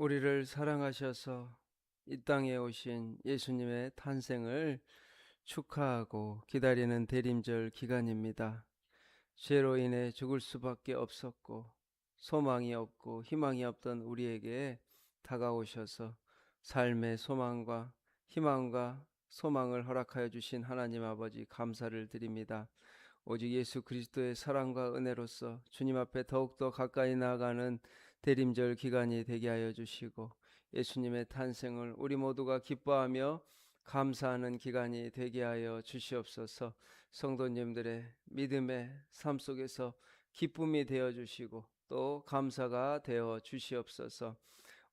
우리를 사랑하셔서 이 땅에 오신 예수님의 탄생을 축하하고 기다리는 대림절 기간입니다. 죄로 인해 죽을 수밖에 없었고 소망이 없고 희망이 없던 우리에게 다가오셔서 삶의 소망과 희망과 소망을 허락하여 주신 하나님 아버지 감사를 드립니다. 오직 예수 그리스도의 사랑과 은혜로서 주님 앞에 더욱더 가까이 나아가는 대림절 기간이 되게 하여 주시고, 예수님의 탄생을 우리 모두가 기뻐하며 감사하는 기간이 되게 하여 주시옵소서. 성도님들의 믿음의 삶 속에서 기쁨이 되어 주시고 또 감사가 되어 주시옵소서.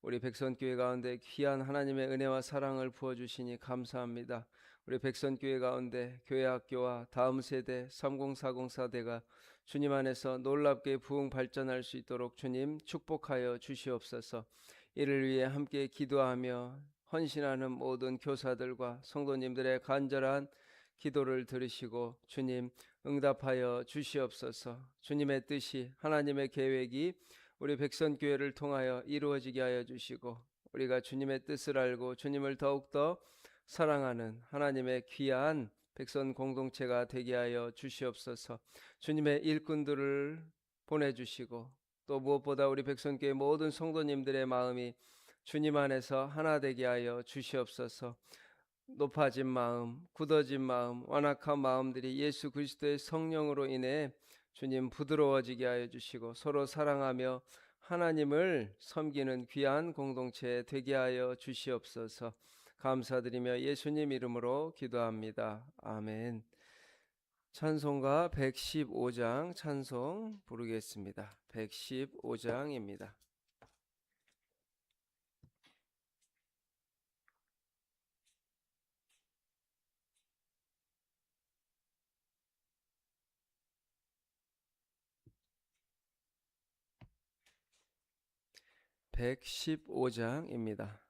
우리 백선교회 가운데 귀한 하나님의 은혜와 사랑을 부어주시니 감사합니다. 우리 백선교회 가운데 교회학교와 다음 세대 3040 사대가 주님 안에서 놀랍게 부흥 발전할 수 있도록 주님 축복하여 주시옵소서. 이를 위해 함께 기도하며 헌신하는 모든 교사들과 성도님들의 간절한 기도를 들으시고 주님 응답하여 주시옵소서. 주님의 뜻이, 하나님의 계획이 우리 백선교회를 통하여 이루어지게 하여 주시고, 우리가 주님의 뜻을 알고 주님을 더욱더 사랑하는 하나님의 귀한 백선 공동체가 되게 하여 주시옵소서. 주님의 일꾼들을 보내주시고 또 무엇보다 우리 백선교회 모든 성도님들의 마음이 주님 안에서 하나 되게 하여 주시옵소서. 높아진 마음, 굳어진 마음, 완악한 마음들이 예수 그리스도의 성령으로 인해 주님 부드러워지게 하여 주시고 서로 사랑하며 하나님을 섬기는 귀한 공동체 되게 하여 주시옵소서. 감사드리며 예수님 이름으로 기도합니다. 아멘. 찬송가 115장 찬송 부르겠습니다. 115장입니다. 115장입니다.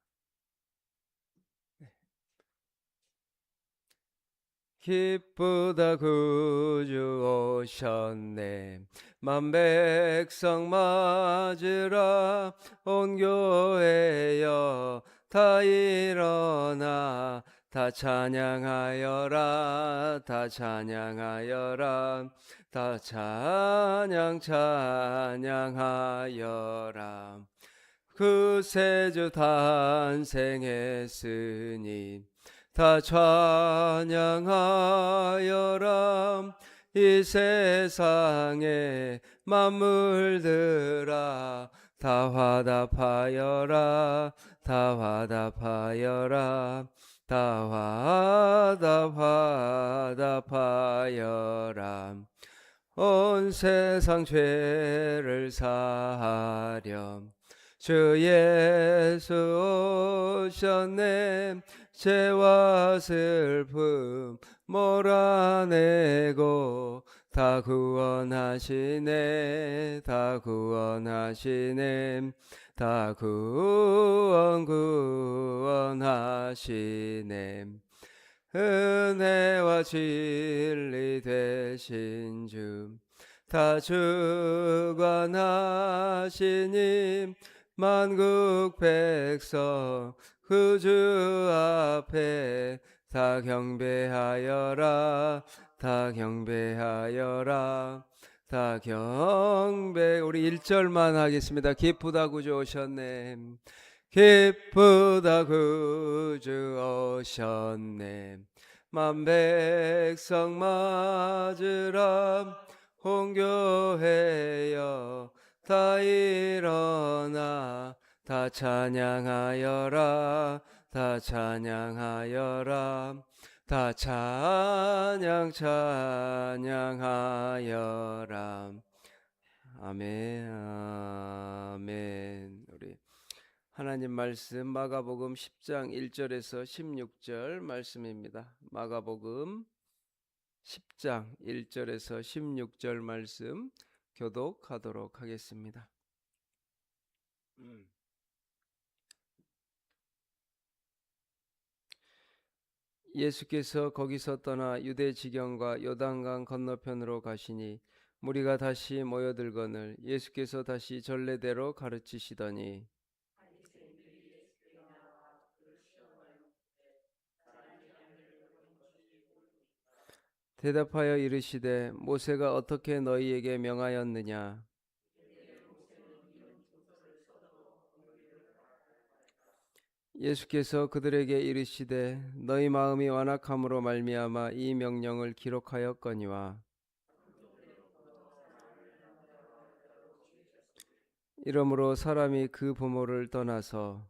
기쁘다 구주 오셨네. 만백성 맞으라. 온 교회여 다 일어나 다 찬양하여라. 다 찬양하여라. 다 찬양하여라. 그 세주 탄생했으니 다 찬양하여라. 이 세상의 만물들아 다 화답하여라. 다 화답하여라. 다 화답하여라. 온 세상 죄를 사하렴 주 예수 오셨네. 죄와 슬픔 몰아내고 다 구원하시네. 다 구원하시네. 다 구원하시네. 은혜와 진리 되신 주 다 주관하시니 만국 백성 그 주 앞에 다 경배하여라. 다 경배하여라. 다 경배. 우리 1절만 하겠습니다. 기쁘다 구주 오셨네. 기쁘다 구주 오셨네. 만백성 맞으라. 홍교회여 다 일어나 다 찬양하여라. 다 찬양하여라. 다 찬양하여라. 아멘. 아멘. 우리 하나님 말씀 마가복음 10장 1절에서 16절 말씀입니다. 마가복음 10장 1절에서 16절 말씀 교독하도록 하겠습니다. 예수께서 거기서 떠나 유대 지경과 요단강 건너편으로 가시니 무리가 다시 모여들거늘 예수께서 다시 전례대로 가르치시더니 대답하여 이르시되 모세가 어떻게 너희에게 명하였느냐. 예수께서 그들에게 이르시되 너희 마음이 완악함으로 말미암아 이 명령을 기록하였거니와 이러므로 사람이 그 부모를 떠나서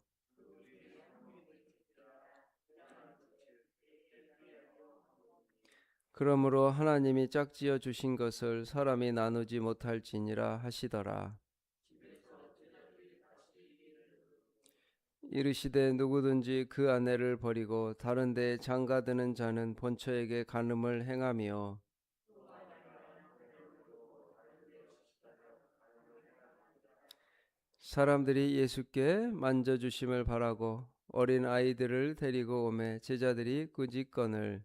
그러므로 하나님이 짝지어 주신 것을 사람이 나누지 못할지니라 하시더라. 이르시되 누구든지 그 아내를 버리고 다른 데에 장가드는 자는 본처에게 간음을 행하며 사람들이 예수께 만져주심을 바라고 어린 아이들을 데리고 오매 제자들이 꾸짖거늘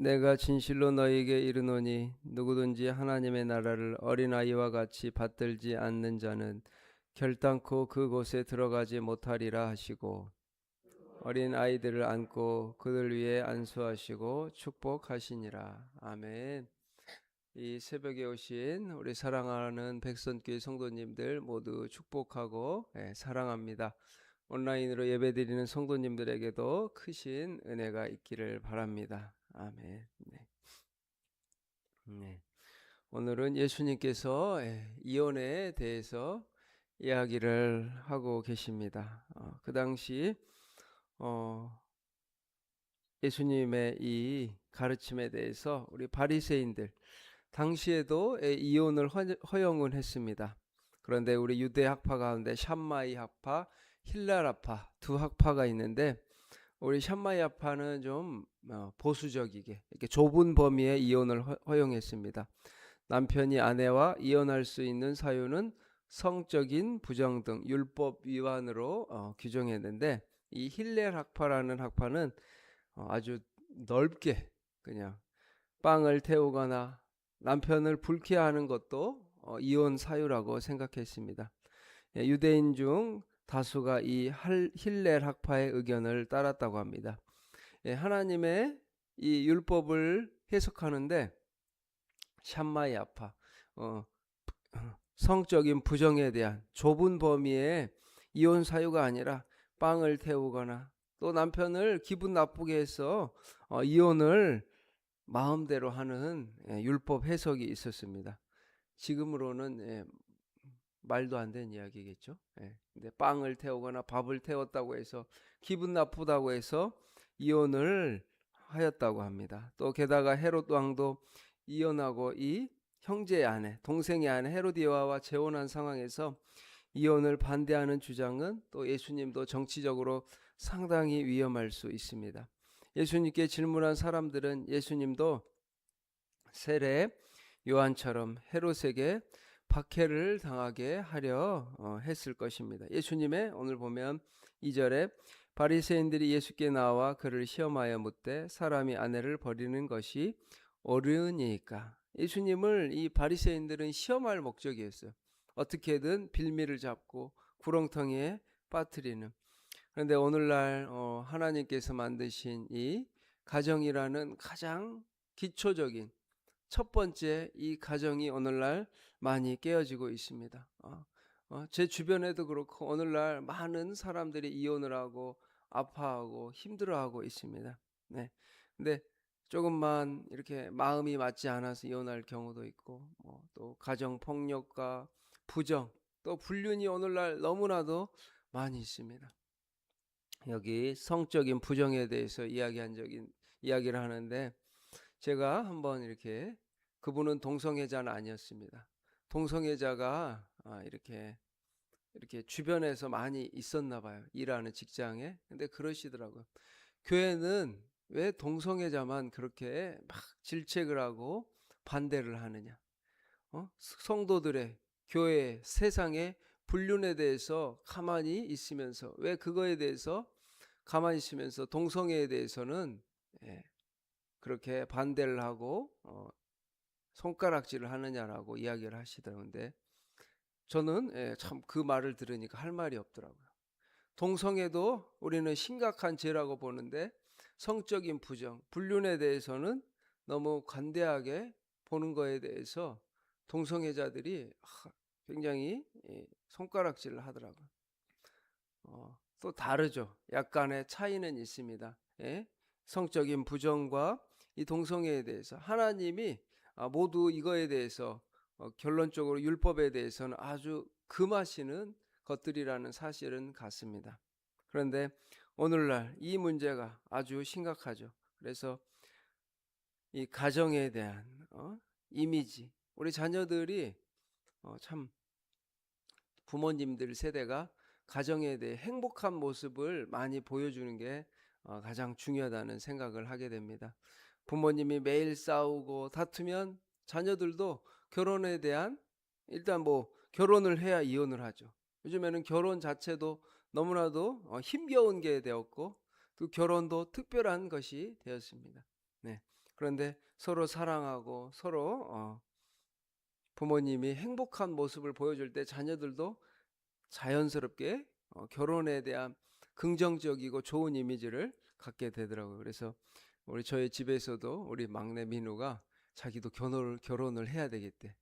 내가 진실로 너희에게 이르노니 누구든지 하나님의 나라를 어린아이와 같이 받들지 않는 자는 결단코 그곳에 들어가지 못하리라 하시고 어린 아이들을 안고 그들 위에 안수하시고 축복하시니라. 아멘. 이 새벽에 오신 우리 사랑하는 백선교회 성도님들 모두 축복하고 사랑합니다. 온라인으로 예배드리는 성도님들에게도 크신 은혜가 있기를 바랍니다. 아멘. 네. 네. 오늘은 예수님께서 이혼에 대해서 이야기를 하고 계십니다. 그 당시 예수님의 이 가르침에 대해서 우리 바리새인들 당시에도 이혼을 허용은 했습니다. 그런데 우리 유대 학파 가운데 샴마이 학파, 힐랄 학파 두 학파가 있는데 우리 샴마이 학파는 좀 보수적이게 이렇게 좁은 범위의 이혼을 허용했습니다. 남편이 아내와 이혼할 수 있는 사유는 성적인 부정 등 율법 위반으로 규정했는데 이 힐렐 학파라는 학파는 아주 넓게 그냥 빵을 태우거나 남편을 불쾌하는 것도 이혼 사유라고 생각했습니다. 유대인 중 다수가 이 힐렐 학파의 의견을 따랐다고 합니다. 하나님의 이 율법을 해석하는데 샴마이 학파 성적인 부정에 대한 좁은 범위의 이혼 사유가 아니라 빵을 태우거나 또 남편을 기분 나쁘게 해서 이혼을 마음대로 하는 율법 해석이 있었습니다. 지금으로는 말도 안 되는 이야기겠죠. 근데 빵을 태우거나 밥을 태웠다고 해서 기분 나쁘다고 해서 이혼을 하였다고 합니다. 또 게다가 헤롯 왕도 이혼하고 이 형제의 아내, 동생의 아내 헤로디아와 재혼한 상황에서 이혼을 반대하는 주장은 또 예수님도 정치적으로 상당히 위험할 수 있습니다. 예수님께 질문한 사람들은 예수님도 세례 요한처럼 헤롯에게 박해를 당하게 하려 했을 것입니다. 예수님의 오늘 보면 2절에 바리새인들이 예수께 나와 그를 시험하여 묻되 사람이 아내를 버리는 것이 옳으니까. 예수님을 이 바리새인들은 시험할 목적이었어요. 어떻게든 빌미를 잡고 구렁텅이에 빠뜨리는. 그런데 오늘날 하나님께서 만드신 이 가정이라는 가장 기초적인 첫 번째 이 가정이 오늘날 많이 깨어지고 있습니다. 제 주변에도 그렇고 오늘날 많은 사람들이 이혼을 하고 아파하고 힘들어하고 있습니다. 네. 근데 조금만 이렇게 마음이 맞지 않아서 이혼할 경우도 있고 또 가정 폭력과 부정 또 불륜이 오늘날 너무나도 많이 있습니다. 여기 성적인 부정에 대해서 이야기를 하는데 제가 한번 이렇게 그분은 동성애자는 아니었습니다. 동성애자가 이렇게 주변에서 많이 있었나 봐요. 일하는 직장에. 근데 그러시더라고요. 교회는 왜 동성애자만 그렇게 막 질책을 하고 반대를 하느냐. 성도들의 교회 세상의 불륜에 대해서 가만히 있으면서 왜 그거에 대해서 가만히 있으면서 동성애에 대해서는 그렇게 반대를 하고 손가락질을 하느냐라고 이야기를 하시더라고요. 저는 참 그 말을 들으니까 할 말이 없더라고요. 동성애도 우리는 심각한 죄라고 보는데 성적인 부정, 불륜에 대해서는 너무 관대하게 보는 거에 대해서 동성애자들이 굉장히 손가락질을 하더라고요. 또 다르죠. 약간의 차이는 있습니다. 예? 성적인 부정과 이 동성애에 대해서 하나님이 모두 이거에 대해서 결론적으로 율법에 대해서는 아주 금하시는 것들이라는 사실은 같습니다. 그런데 오늘날 이 문제가 아주 심각하죠. 그래서 이 가정에 대한 이미지, 우리 자녀들이 참 부모님들 세대가 가정에 대해 행복한 모습을 많이 보여주는 게 가장 중요하다는 생각을 하게 됩니다. 부모님이 매일 싸우고 다투면 자녀들도 결혼에 대한, 일단 뭐 결혼을 해야 이혼을 하죠. 요즘에는 결혼 자체도 너무나도 힘겨운 게 되었고 또 결혼도 특별한 것이 되었습니다. 네. 그런데 서로 사랑하고 서로 부모님이 행복한 모습을 보여줄 때 자녀들도 자연스럽게 결혼에 대한 긍정적이고 좋은 이미지를 갖게 되더라고요. 그래서 저희 집에서도 우리 막내 민우가 자기도 결혼을 해야 되겠대.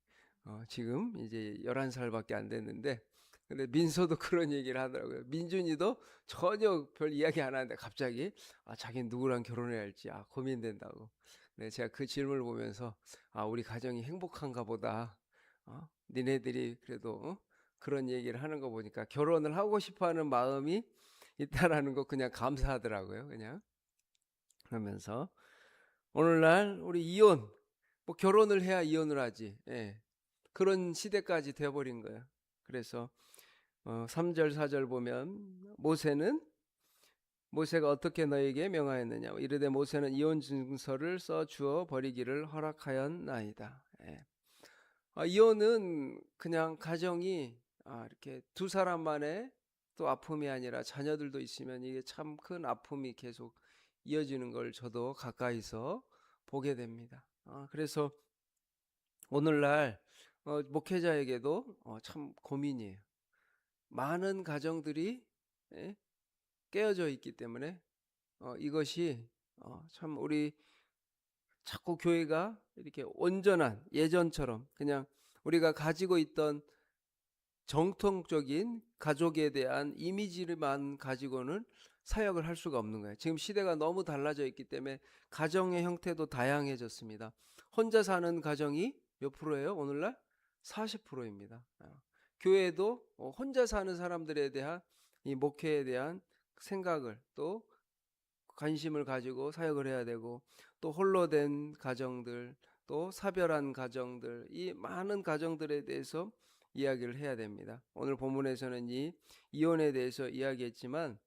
지금 이제 11살밖에 안 됐는데, 근데 민서도 그런 얘기를 하더라고요. 민준이도 전혀 별 이야기 안 하는데 갑자기 자기는 누구랑 결혼해야 할지 고민된다고. 네, 제가 그 질문을 보면서 우리 가정이 행복한가 보다. 니네들이 그래도 그런 얘기를 하는 거 보니까 결혼을 하고 싶어하는 마음이 있다라는 거 그냥 감사하더라고요. 그냥 그러면서 오늘날 우리 이혼, 뭐 결혼을 해야 이혼을 하지. 예. 그런 시대까지 되어버린 거예요. 그래서 3절 4절 보면 모세가 어떻게 너에게 명하였느냐, 이르되 모세는 이혼 증서를 써 주어 버리기를 허락하였나이다. 예. 이혼은 그냥 가정이 이렇게 두 사람만의 또 아픔이 아니라 자녀들도 있으면 이게 참 큰 아픔이 계속 이어지는 걸 저도 가까이서 보게 됩니다. 그래서 오늘날 목회자에게도 참 고민이에요. 많은 가정들이 깨어져 있기 때문에 이것이 참 우리 자꾸 교회가 이렇게 온전한 예전처럼 그냥 우리가 가지고 있던 정통적인 가족에 대한 이미지만 가지고는 사역을 할 수가 없는 거예요. 지금 시대가 너무 달라져 있기 때문에 가정의 형태도 다양해졌습니다. 혼자 사는 가정이 몇 프로예요? 오늘날 40%입니다. 교회도 혼자 사는 사람들에 대한 이 목회에 대한 생각을 또 관심을 가지고 사역을 해야 되고, 또 홀로 된 가정들, 또 사별한 가정들, 이 많은 가정들에 대해서 이야기를 해야 됩니다. 오늘 본문에서는 이 이혼에 대해서 이야기했지만,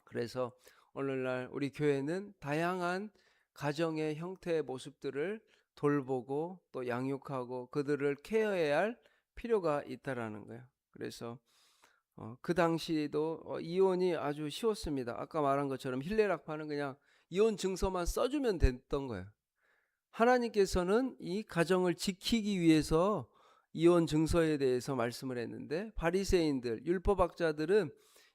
그래서 오늘날 우리 교회는 다양한 가정의 형태의 모습들을 돌보고 또 양육하고 그들을 케어해야 할 필요가 있다라는 거예요. 그래서 그 당시에도 이혼이 아주 쉬웠습니다. 아까 말한 것처럼 힐레락파는 그냥 이혼 증서만 써주면 됐던 거예요. 하나님께서는 이 가정을 지키기 위해서 이혼 증서에 대해서 말씀을 했는데, 바리새인들, 율법학자들은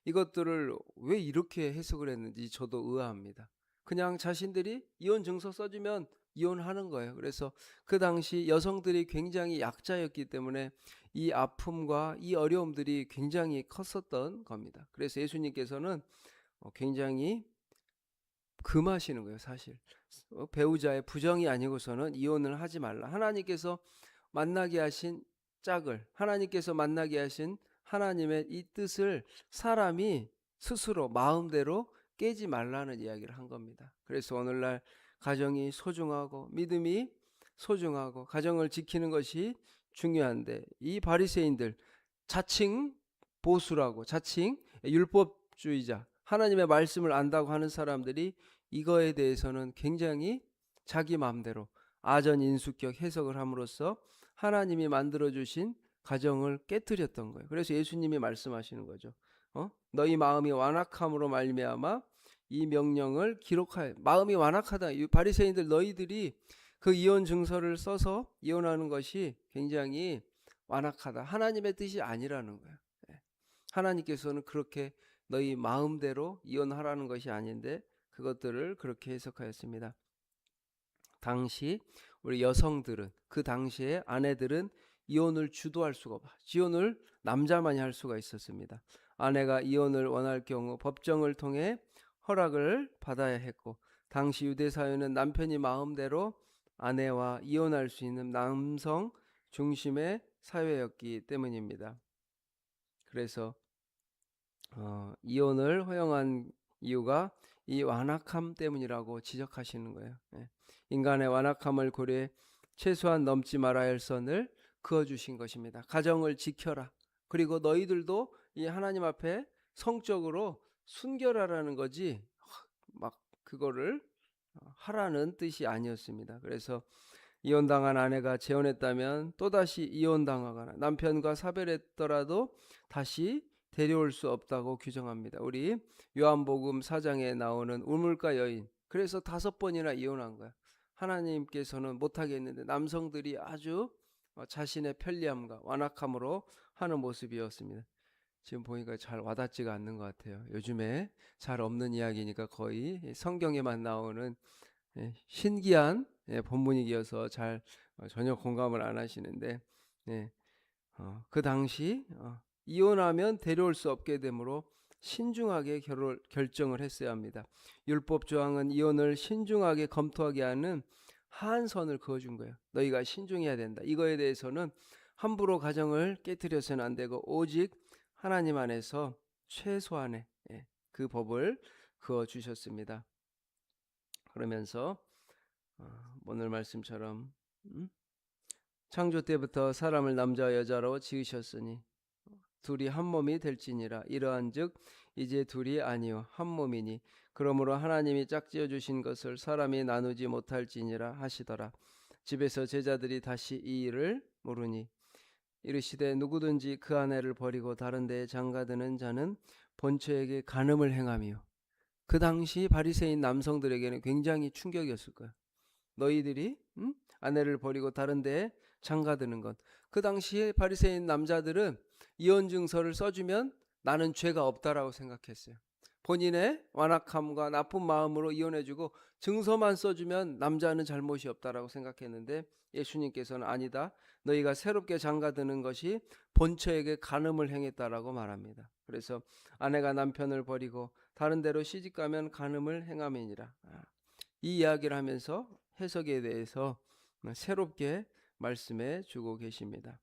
이것들을 왜 이렇게 해석을 했는지 저도 의아합니다. 그냥 자신들이 이혼 증서 써주면 이혼하는 거예요. 그래서 그 당시 여성들이 굉장히 약자였기 때문에 이 아픔과 이 어려움들이 굉장히 컸었던 겁니다. 그래서 예수님께서는 굉장히 금하시는 거예요. 사실 배우자의 부정이 아니고서는 이혼을 하지 말라. 하나님께서 만나게 하신 짝을, 하나님께서 만나게 하신 하나님의 이 뜻을 사람이 스스로 마음대로 깨지 말라는 이야기를 한 겁니다. 그래서 오늘날 가정이 소중하고 믿음이 소중하고 가정을 지키는 것이 중요한데, 이 바리새인들, 자칭 보수라고, 자칭 율법주의자, 하나님의 말씀을 안다고 하는 사람들이 이거에 대해서는 굉장히 자기 마음대로 아전인수격 해석을 함으로써 하나님이 만들어주신 가정을 깨뜨렸던 거예요. 그래서 예수님이 말씀하시는 거죠. 너희 마음이 완악함으로 말미암아 이 명령을 기록하여. 마음이 완악하다. 이 바리새인들, 너희들이 그 이혼 증서를 써서 이혼하는 것이 굉장히 완악하다. 하나님의 뜻이 아니라는 거예요. 예. 하나님께서는 그렇게 너희 마음대로 이혼하라는 것이 아닌데 그것들을 그렇게 해석하였습니다. 당시 우리 여성들은, 그 당시에 아내들은 이혼을 주도할 수가 없어. 이혼을 남자만이 할 수가 있었습니다. 아내가 이혼을 원할 경우 법정을 통해 허락을 받아야 했고, 당시 유대 사회는 남편이 마음대로 아내와 이혼할 수 있는 남성 중심의 사회였기 때문입니다. 그래서 이혼을 허용한 이유가 이 완악함 때문이라고 지적하시는 거예요. 예. 인간의 완악함을 고려해 최소한 넘지 말아야 할 선을 그어주신 것입니다. 가정을 지켜라. 그리고 너희들도 이 하나님 앞에 성적으로 순결하라는 거지 막 그거를 하라는 뜻이 아니었습니다. 그래서 이혼당한 아내가 재혼했다면 또다시 이혼당하거나 남편과 사별했더라도 다시 데려올 수 없다고 규정합니다. 우리 요한복음 4장에 나오는 우물가 여인, 그래서 5번이나 이혼한 거야. 하나님께서는 못하겠는데 남성들이 아주 자신의 편리함과 완악함으로 하는 모습이었습니다. 지금 보니까 잘 와닿지가 않는 것 같아요. 요즘에 잘 없는 이야기니까 거의 성경에만 나오는 신기한 본문이어서 잘 전혀 공감을 안 하시는데, 그 당시 이혼하면 데려올 수 없게 되므로 신중하게 결정을 했어야 합니다. 율법 조항은 이혼을 신중하게 검토하게 하는 한선을 그어준 거예요. 너희가 신중해야 된다. 이거에 대해서는 함부로 가정을 깨뜨려서는 안 되고 오직 하나님 안에서 최소한의 그 법을 그어 주셨습니다. 그러면서 오늘 말씀처럼 창조 때부터 사람을 남자와 여자로 지으셨으니 둘이 한 몸이 될지니라. 이러한즉 이제 둘이 아니요 한 몸이니 그러므로 하나님이 짝지어 주신 것을 사람이 나누지 못할지니라 하시더라. 집에서 제자들이 다시 이 일을 모르니 이르시되 누구든지 그 아내를 버리고 다른 데에 장가드는 자는 본처에게 간음을 행하며. 그 당시 바리새인 남성들에게는 굉장히 충격이었을 거야. 너희들이 아내를 버리고 다른 데에 장가드는 것. 그 당시에 바리새인 남자들은 이혼 증서를 써주면 나는 죄가 없다라고 생각했어요. 본인의 완악함과 나쁜 마음으로 이혼해주고 증서만 써주면 남자는 잘못이 없다라고 생각했는데 예수님께서는 아니다. 너희가 새롭게 장가드는 것이 본처에게 간음을 행했다라고 말합니다. 그래서 아내가 남편을 버리고 다른 데로 시집가면 간음을 행함이니라. 이 이야기를 하면서 해석에 대해서 새롭게 말씀해 주고 계십니다.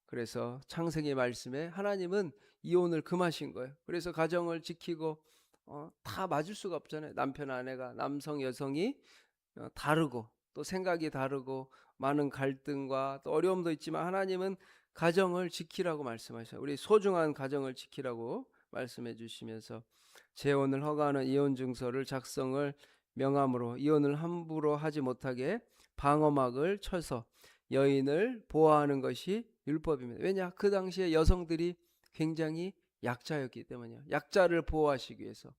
그래서 창세기 말씀에 하나님은 이혼을 금하신 거예요. 그래서 가정을 지키고 다 맞을 수가 없잖아요. 남편 아내가 남성 여성이 다르고 또 생각이 다르고 많은 갈등과 또 어려움도 있지만 하나님은 가정을 지키라고 말씀하셔요. 우리 소중한 가정을 지키라고 말씀해 주시면서 재혼을 허가하는 이혼 증서를 작성을 명함으로 이혼을 함부로 하지 못하게 방어막을 쳐서 여인을 보호하는 것이 율법입니다. 왜냐? 그 당시에 여성들이 굉장히 약자였기 때문이에요. 약자를 보호하시기 위해서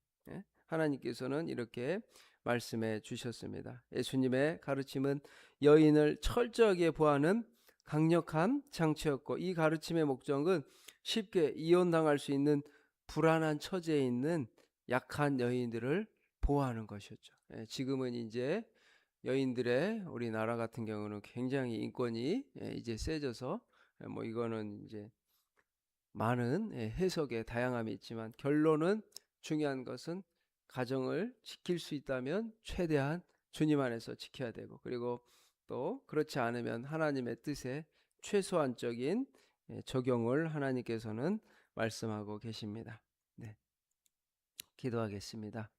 하나님께서는 이렇게 말씀해 주셨습니다. 예수님의 가르침은 여인을 철저하게 보호하는 강력한 장치였고 이 가르침의 목적은 쉽게 이혼당할 수 있는 불안한 처지에 있는 약한 여인들을 보호하는 것이었죠. 지금은 이제 여인들의 우리나라 같은 경우는 굉장히 인권이 이제 세져서 뭐 이거는 이제 많은 해석의 다양함이 있지만 결론은 중요한 것은 가정을 지킬 수 있다면 최대한 주님 안에서 지켜야 되고 그리고 또 그렇지 않으면 하나님의 뜻에 최소한적인 적용을 하나님께서는 말씀하고 계십니다. 네. 기도하겠습니다.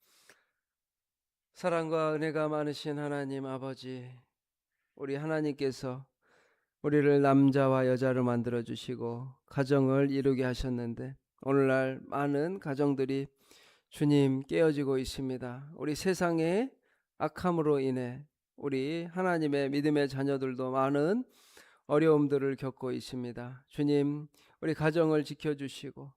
사랑과 은혜가 많으신 하나님 아버지, 우리 하나님께서 우리를 남자와 여자로 만들어 주시고 가정을 이루게 하셨는데 오늘날 많은 가정들이 주님 깨어지고 있습니다. 우리 세상의 악함으로 인해 우리 하나님의 믿음의 자녀들도 많은 어려움들을 겪고 있습니다. 주님, 우리 가정을 지켜주시고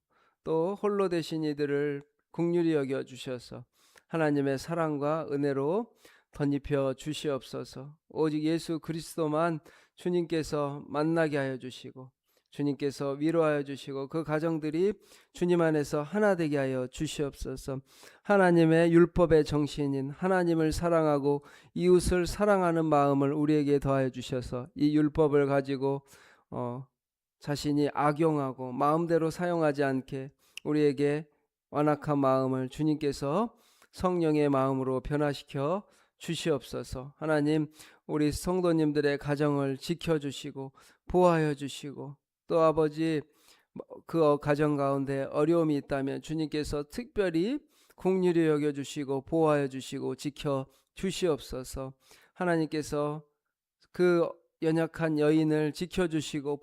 또 홀로 되신 이들을 긍휼히 여겨 주셔서 하나님의 사랑과 은혜로 덧입혀 주시옵소서. 오직 예수 그리스도만 주님께서 만나게 하여 주시고 주님께서 위로하여 주시고 그 가정들이 주님 안에서 하나 되게 하여 주시옵소서. 하나님의 율법의 정신인 하나님을 사랑하고 이웃을 사랑하는 마음을 우리에게 더하여 주셔서 이 율법을 가지고 자신이 악용하고 마음대로 사용하지 않게 우리에게 완악한 마음을 주님께서 성령의 마음으로 변화시켜 주시옵소서. 하나님, 우리 성도님들의 가정을 지켜주시고 보호하여 주시고 또 아버지 그 가정 가운데 어려움이 있다면 주님께서 특별히 긍휼히 여겨주시고 보호하여 주시고 지켜 주시옵소서. 하나님께서 그 연약한 여인을 지켜주시고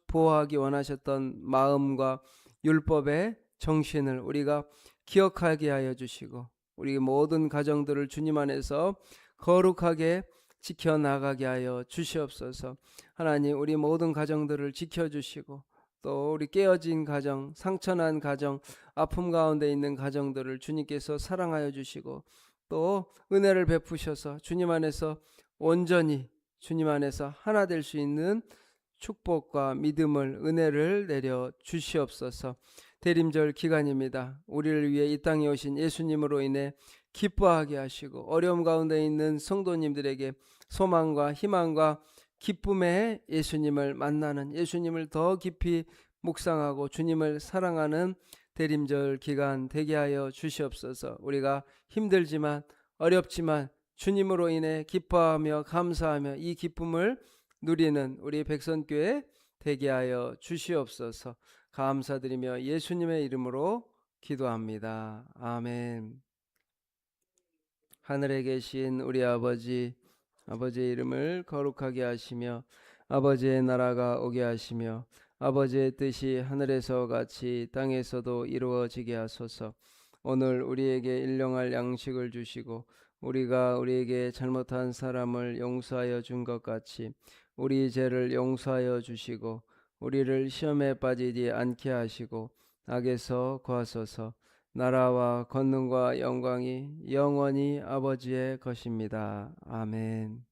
보호하기 원하셨던 마음과 율법의 정신을 우리가 기억하게 하여 주시고 우리 모든 가정들을 주님 안에서 거룩하게 지켜나가게 하여 주시옵소서. 하나님, 우리 모든 가정들을 지켜주시고 또 우리 깨어진 가정, 상처난 가정, 아픔 가운데 있는 가정들을 주님께서 사랑하여 주시고 또 은혜를 베푸셔서 주님 안에서 온전히 주님 안에서 하나 될 수 있는 축복과 믿음을 은혜를 내려 주시옵소서. 대림절 기간입니다. 우리를 위해 이 땅에 오신 예수님으로 인해 기뻐하게 하시고 어려움 가운데 있는 성도님들에게 소망과 희망과 기쁨의 예수님을 만나는, 예수님을 더 깊이 묵상하고 주님을 사랑하는 대림절 기간 되게 하여 주시옵소서. 우리가 힘들지만 어렵지만 주님으로 인해 기뻐하며 감사하며 이 기쁨을 누리는 우리 백선교회 되게 하여 주시옵소서. 감사드리며 예수님의 이름으로 기도합니다. 아멘. 하늘에 계신 우리 아버지, 아버지의 이름을 거룩하게 하시며 아버지의 나라가 오게 하시며 아버지의 뜻이 하늘에서 같이 땅에서도 이루어지게 하소서. 오늘 우리에게 일용할 양식을 주시고 우리가 우리에게 잘못한 사람을 용서하여 준 것 같이 우리 죄를 용서하여 주시고 우리를 시험에 빠지지 않게 하시고 악에서 구하소서. 나라와 권능과 영광이 영원히 아버지의 것입니다. 아멘.